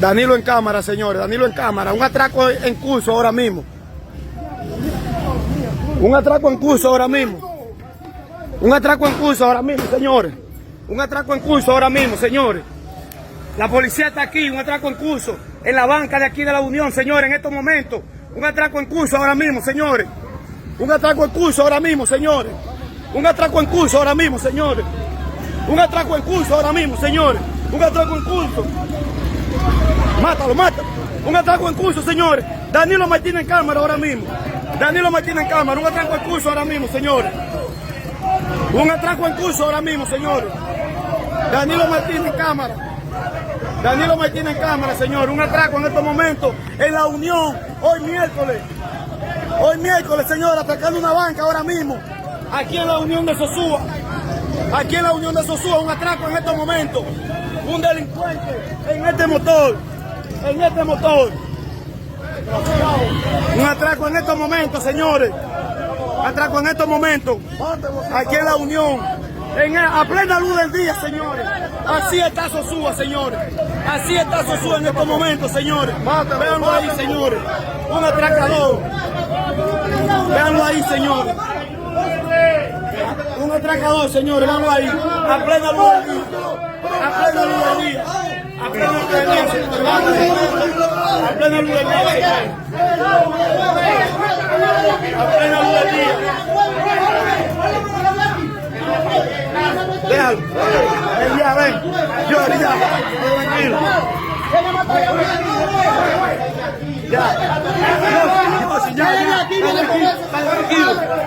Danilo en cámara, señores, Danilo en cámara. Un atraco en curso ahora mismo. Un atraco en curso ahora mismo. Un atraco en curso ahora mismo, señores. Un atraco en curso ahora mismo, señores. La policía está aquí, un atraco en curso. En la banca de aquí de la Unión, señores, en estos momentos. Un atraco en curso ahora mismo, señores. Un atraco en curso ahora mismo, señores. Un atraco en curso ahora mismo, señores. Un atraco en curso ahora mismo, señores. Un atraco en curso. Mátalo, mátalo. Un atraco en curso, señores. Danilo Martínez en cámara ahora mismo. Danilo Martínez en cámara. Un atraco en curso ahora mismo, señores. Un atraco en curso ahora mismo, señores. Danilo Martínez en cámara. Danilo Martínez en cámara, señor. Un atraco en estos momentos en la Unión. Hoy miércoles. Hoy miércoles, señor. Atacando una banca ahora mismo. Aquí en la Unión de Sosúa. Aquí en la Unión de Sosúa. Un atraco en estos momentos. Un delincuente en este motor. En este motor. Un atraco en estos momentos, señores. Atraco en estos momentos. Aquí en la Unión. A plena luz del día, señores. Así está Sosúa, señores. Así está Sosúa en estos momentos, señores. Véanlo ahí, señores. Un atracador. Véanlo ahí, señores. Un atracador, señores. Véanlo ahí. A plena luz del día. A plena luz del día. A plena luz del día, señores. A plena luz del día, señores. A plena luz del día. Déjalo. Ya, ven. Yo, ya. Tranquilo. Ya.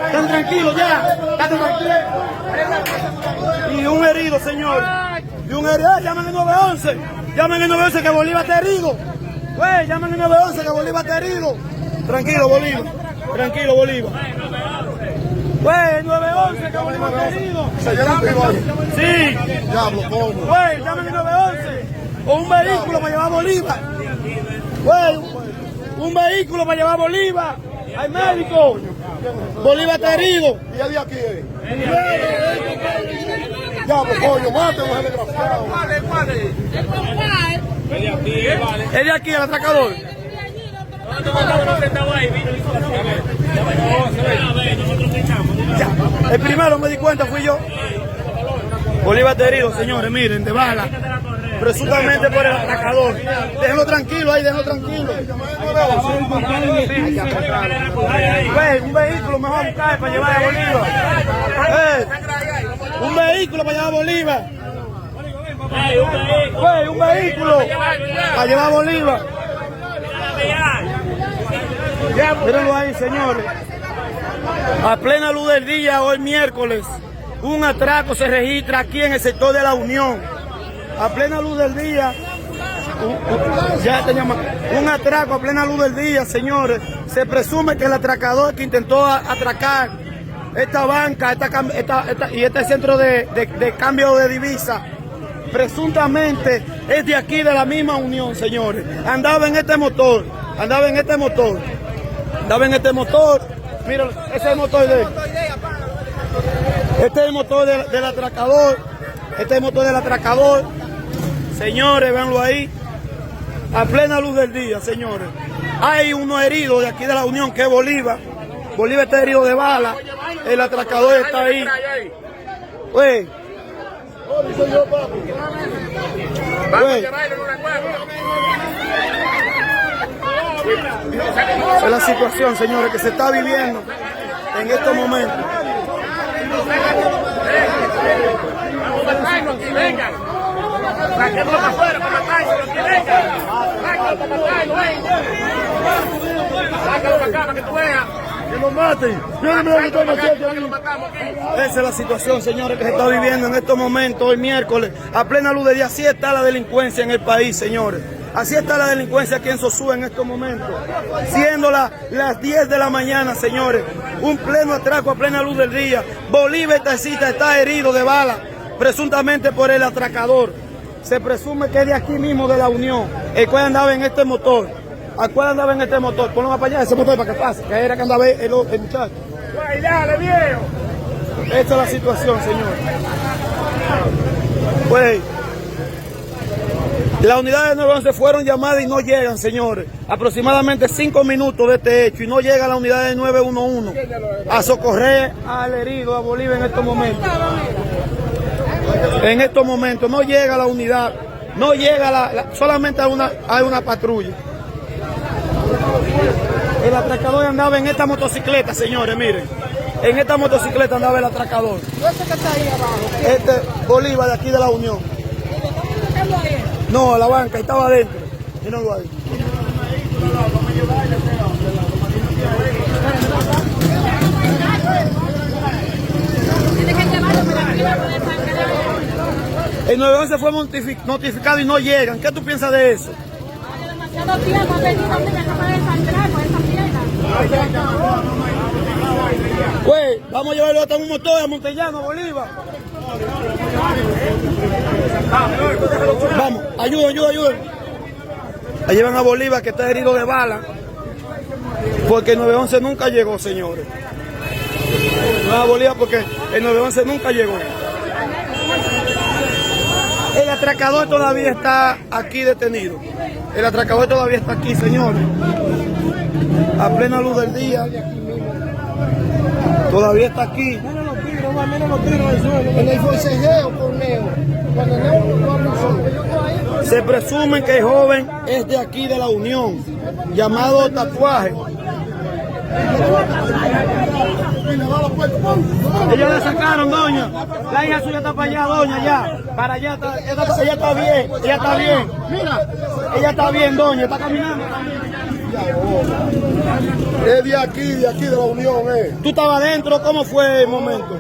Están tranquilos, ya. Están tranquilos. Y un herido, señor. Y un herido. Llamen el 911. Llamen el 911 que Bolívar está herido. Güey, llamen el 911 que Bolívar está herido. Tranquilo, Bolívar. Tranquilo, Bolívar. Güey, 911 que Bolívar está herido. Sí. Diablo, ¿cómo? Güey, llamen el 911. O un vehículo para llevar a Bolívar. Güey, un vehículo para llevar a Bolívar. Hay médico. Bolívar está herido. ¿Y el de aquí? Diablo, coño, mátelo, es desgraciado. Es de aquí, el atracador. Ya, el primero me di cuenta fui yo. Bolívar está herido, señores, miren, de bala. Presuntamente por el atracador. Déjenlo tranquilo ahí, déjenlo tranquilo. Güey, un vehículo mejor buscar para llevar a Bolívar. Un vehículo para llevar a Bolívar. Güey, un vehículo para llevar a Bolívar. Mírenlo ahí, señores. A plena luz del día, hoy miércoles, un atraco se registra aquí en el sector de la Unión. A plena luz del día, un atraco a plena luz del día, señores. Se presume que el atracador que intentó atracar esta banca y este centro de cambio de divisa, presuntamente es de aquí, de la misma Unión, señores. Andaba en este motor. Mira, ese es el motor de él. Este es el motor del atracador. Este es el motor del atracador. Señores, véanlo ahí. A plena luz del día, señores. Hay uno herido de aquí de la Unión, que es Bolívar. Bolívar está herido de bala. El atracador está ahí. Güey. Esa es la situación, señores, que se está viviendo en estos momentos. Que lo maten. Esa es la situación, señores, que se está viviendo en estos momentos, hoy miércoles, a plena luz del día. Así está la delincuencia en el país, señores. Así está la delincuencia aquí en Sosúa en estos momentos. Siendo las 10 de la mañana, señores. Un pleno atraco a plena luz del día. Bolívar está herido de bala, presuntamente por el atracador. Se presume que es de aquí mismo, de la Unión, el cual andaba en este motor. ¿A cuál andaba en este motor? Ponlo más para allá, ese motor para que pase, que era que andaba el muchacho. ¡Dale, viejo! Esta es la situación, señor. Güey. Las unidades de 911 fueron llamadas y no llegan, señores. Aproximadamente 5 minutos de este hecho y no llega la unidad de 911 a socorrer al herido, a Bolívar en estos momentos. En estos momentos no llega la unidad, no llega solamente hay una patrulla. El atracador andaba en esta motocicleta, señores, miren. En esta motocicleta andaba el atracador. ¿Ese que está ahí abajo? Este Bolívar de aquí de la Unión. No, la banca, estaba adentro. Míralo ahí. El 911 fue notificado y no llegan. ¿Qué tú piensas de eso? Demasiado tiempo ha venido a mí, me acaba de sangrar con esa pierna. Pues, vamos a llevarlo hasta un motor a Montellano, Bolívar. Vamos, ayuden. Ahí llevan a Bolívar que está herido de bala. Porque el 911 nunca llegó, señores. No a Bolívar porque el 911 nunca llegó. El atracador todavía está aquí detenido. El atracador todavía está aquí, señores. A plena luz del día. Todavía está aquí. En el forcejeo con Neo. Cuando Neo Se presume que el joven es de aquí de la Unión, llamado Tatuaje. Ellos la sacaron, doña. La hija suya está para allá, doña, ya. Para allá está, ella está bien, ella está bien. Mira, ella está bien, doña, está caminando. Es de aquí de la Unión, ¿Tú estabas adentro? ¿Cómo fue el momento?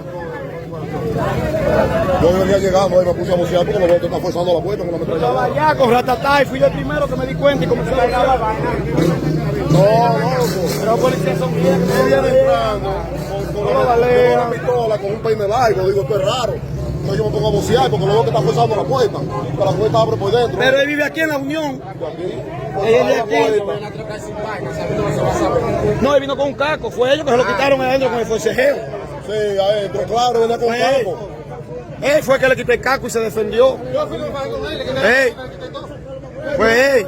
Yo venía llegando, ahí me puse a bucear porque me está forzando la puerta con la Estaba metralladora. allá con ratatá y fui yo el primero que me di cuenta y comencé a grabar. No, Pero los policías son bien, bien entrando, con una pistola, con un peine largo, digo, esto es raro. Entonces yo me pongo a bucear porque lo veo que está forzando la puerta, que la puerta abre por dentro. Pero él vive aquí en la Unión. Él es de aquí. No, él vino con un caco, fue ellos que se lo quitaron adentro con el forcejeo. Sí, adentro, claro, venía con Fue él. caco. Él fue el que le quitó el caco y se defendió. Ey. Fue él.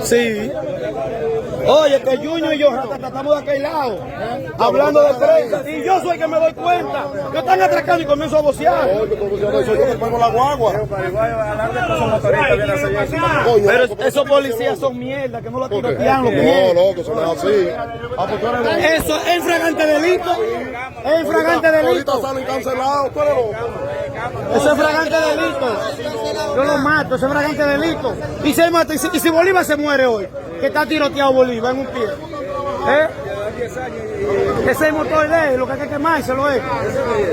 Sí. Oye, que Junior y yo estamos de aquel lado, hablando de prensa, y yo soy el que me doy cuenta. Yo están atracando y comienzo a vocear. Soy yo que pongo la guagua. Pero esos policías son mierda, que no lo tirotean, los No, mierda. loco, eso no es así. Ah, pues tú eres loco. Eso es fragante delito. Es fragante Ahorita delito. salen cancelados, tú eres loco. Eso es fragante delito. Yo lo mato, eso es fragante delito. Y se mata, y si Bolívar se muere hoy, que está tiroteado Bolívar en un pie. Ese es el motor de él, lo que hay que quemárselo es.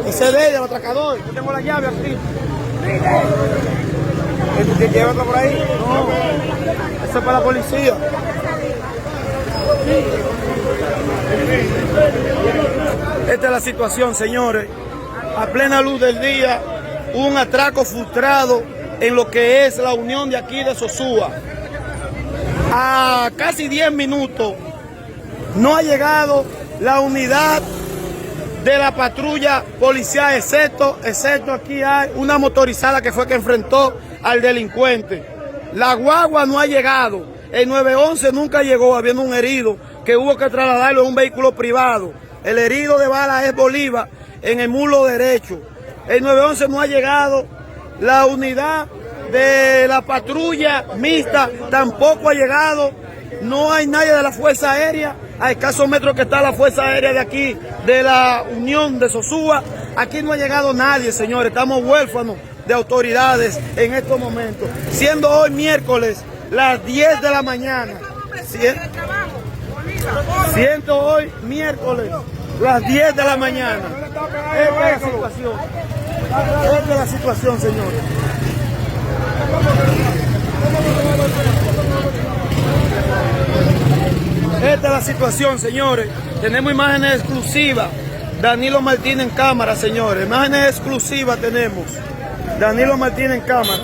Ese es de él, el atracador. Yo tengo la llave aquí. Llévatelo por ahí. No, eso es para la policía. Esta es la situación, señores. A plena luz del día, un atraco frustrado en lo que es la Unión de aquí de Sosúa. A casi 10 minutos no ha llegado la unidad de la patrulla policial, excepto aquí hay una motorizada que fue que enfrentó al delincuente. La guagua no ha llegado, el 911 nunca llegó, habiendo un herido que hubo que trasladarlo en un vehículo privado. El herido de bala es Bolívar en el muslo derecho. El 911 no ha llegado, la unidad de la patrulla mixta tampoco ha llegado, no hay nadie de la Fuerza Aérea, a escasos metros que está la Fuerza Aérea de aquí, de la Unión de Sosúa, aquí no ha llegado nadie, señores, estamos huérfanos de autoridades en estos momentos, siendo hoy miércoles las 10 de la mañana, siendo hoy miércoles las 10 de la mañana, esta es la situación, esta es la situación, señores. Esta es la situación, señores. Tenemos imágenes exclusivas. Danilo Martínez en cámara, señores. Imágenes exclusivas tenemos. Danilo Martínez en cámara.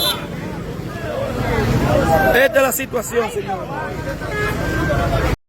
Esta es la situación, señores.